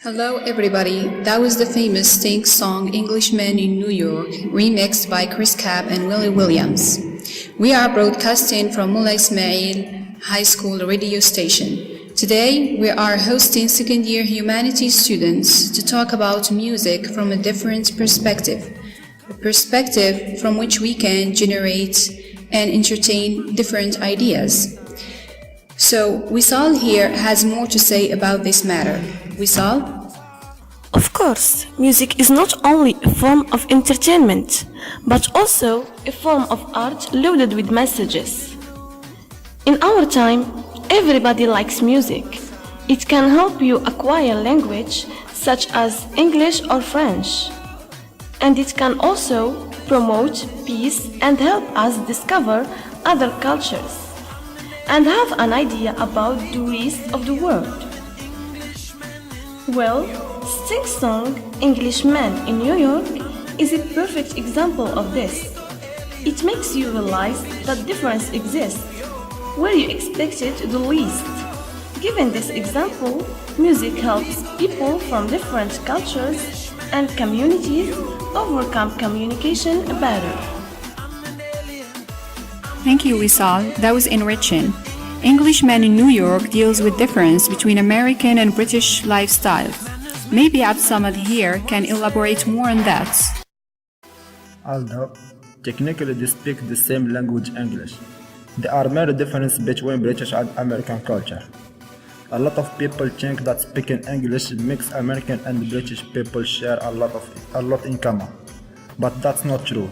Hello everybody, that was the famous Sting song Englishman in New York, remixed by Chris Cab and Willie Williams. We are broadcasting from Mullah Ismail High School radio station. Today we are hosting second year humanities students to talk about music from a different perspective, a perspective from which we can generate and entertain different ideas. So Wisal here has more to say about this matter. Wisal? Of course, music is not only a form of entertainment, but also a form of art loaded with messages. In our time, everybody likes music. It can help you acquire language such as English or French. And it can also promote peace and help us discover other cultures and have an idea about the rest of the world. Well, Sting's song Englishman in New York is a perfect example of this. It makes you realize that difference exists where you expect it the least. Given this example, music helps people from different cultures and communities overcome communication better. Thank you, Wisal. That was enriching. Englishman in New York deals with difference between American and British lifestyle. Maybe Absamad here can elaborate more on that. Although technically they speak the same language English, there are many differences between British and American culture. A lot of people think that speaking English makes American and British people share a lot in common, but that's not true.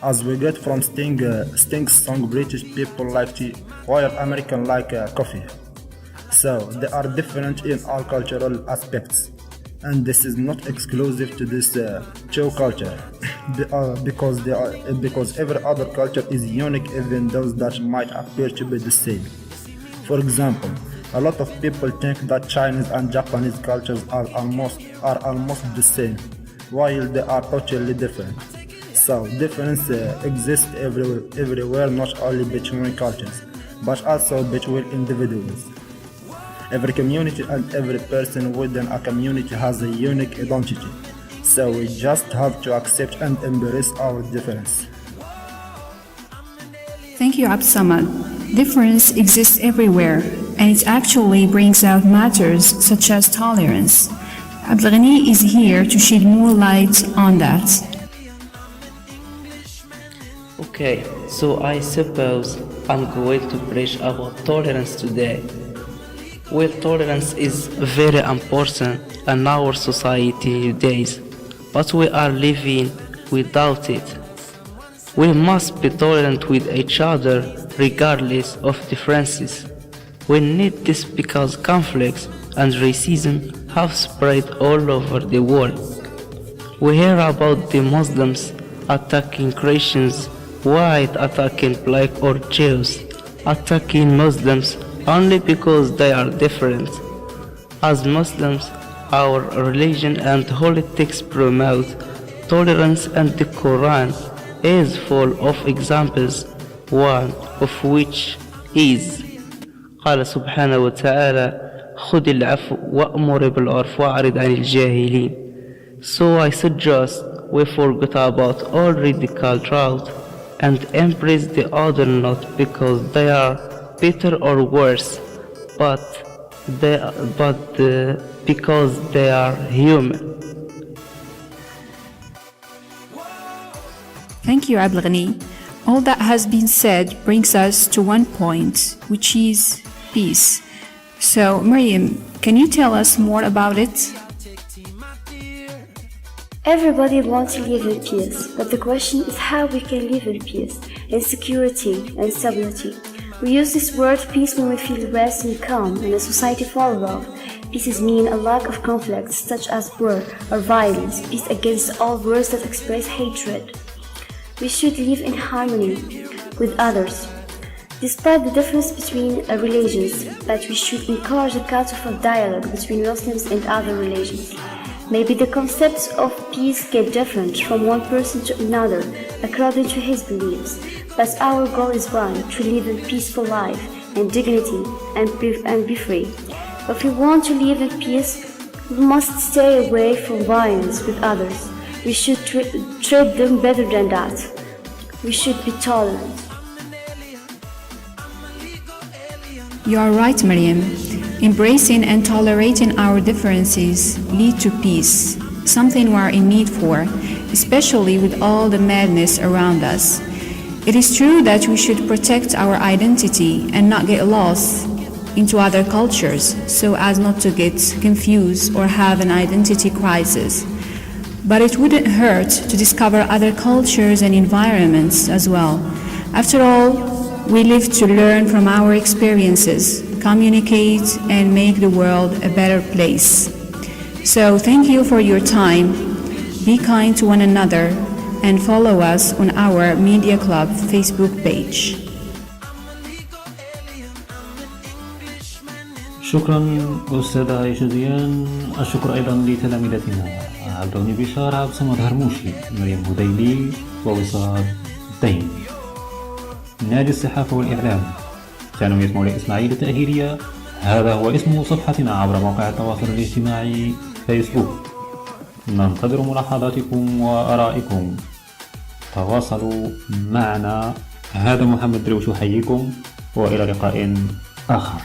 As we get from Sting's song, British people like tea, while American like coffee. So they are different in all cultural aspects, and this is not exclusive to this two culture, because every other culture is unique, even those that might appear to be the same. For example, a lot of people think that Chinese and Japanese cultures are almost the same, while they are totally different. So difference exists everywhere, not only between cultures, but also between individuals. Every community and every person within a community has a unique identity. So we just have to accept and embrace our difference. Thank you, Absamad. Difference exists everywhere, and it actually brings out matters such as tolerance. Abdelghani is here to shed more light on that. Okay, so I suppose I'm going to preach about tolerance today. Well, tolerance is very important in our society nowadays, but we are living without it. We must be tolerant with each other regardless of differences. We need this because conflicts and racism have spread all over the world. We hear about the Muslims attacking Christians, white attacking black or Jews, attacking Muslims only because they are different. As Muslims, our religion and holy texts promote tolerance, and the Quran is full of examples, one of which is قال سبحانه وتعالى خذ العفو وأمر بالعرف وأعرض عن الجاهلين. So I suggest we forget about all radical route and embrace the other, not because they are better or worse, but because they are human. Thank you, Abdelghani. All that has been said brings us to one point, which is peace. So, Miriam, can you tell us more about it? Everybody wants to live in peace, but the question is how we can live in peace, in security and stability. We use this word peace when we feel rest and calm in a society full of love. Peace means a lack of conflicts such as war or violence, peace against all words that express hatred. We should live in harmony with others, despite the difference between religions, but we should encourage a culture of dialogue between Muslims and other religions. Maybe the concepts of peace get different from one person to another according to his beliefs, but our goal is one, to live a peaceful life and dignity and be free. If we want to live in peace, We must stay away from violence with others. We should treat them better than that. We should be tolerant. You are right, Maryam. Embracing and tolerating our differences lead to peace, something we are in need for, especially with all the madness around us. It is true that we should protect our identity and not get lost into other cultures so as not to get confused or have an identity crisis. But it wouldn't hurt to discover other cultures and environments as well. After all, we live to learn from our experiences, communicate, and make the world a better place. So thank you for your time. Be kind to one another and follow us on our Media Club Facebook page. شكرا أستاذة عيشديان. الشكر أيضا لتلامذتنا عبد الغني بشار، عبد الصمد هرموشي، مريم هذيلي، ووصال الدين. نادي الصحافة والإعلام، ثانوية مولاي إسماعيل التأهيلية. هذا هو اسم صفحتنا عبر موقع التواصل الاجتماعي فيسبوك. ننتظر ملاحظاتكم وآرائكم. تواصلوا معنا. هذا محمد درويش يحييكم، وإلى لقاء آخر.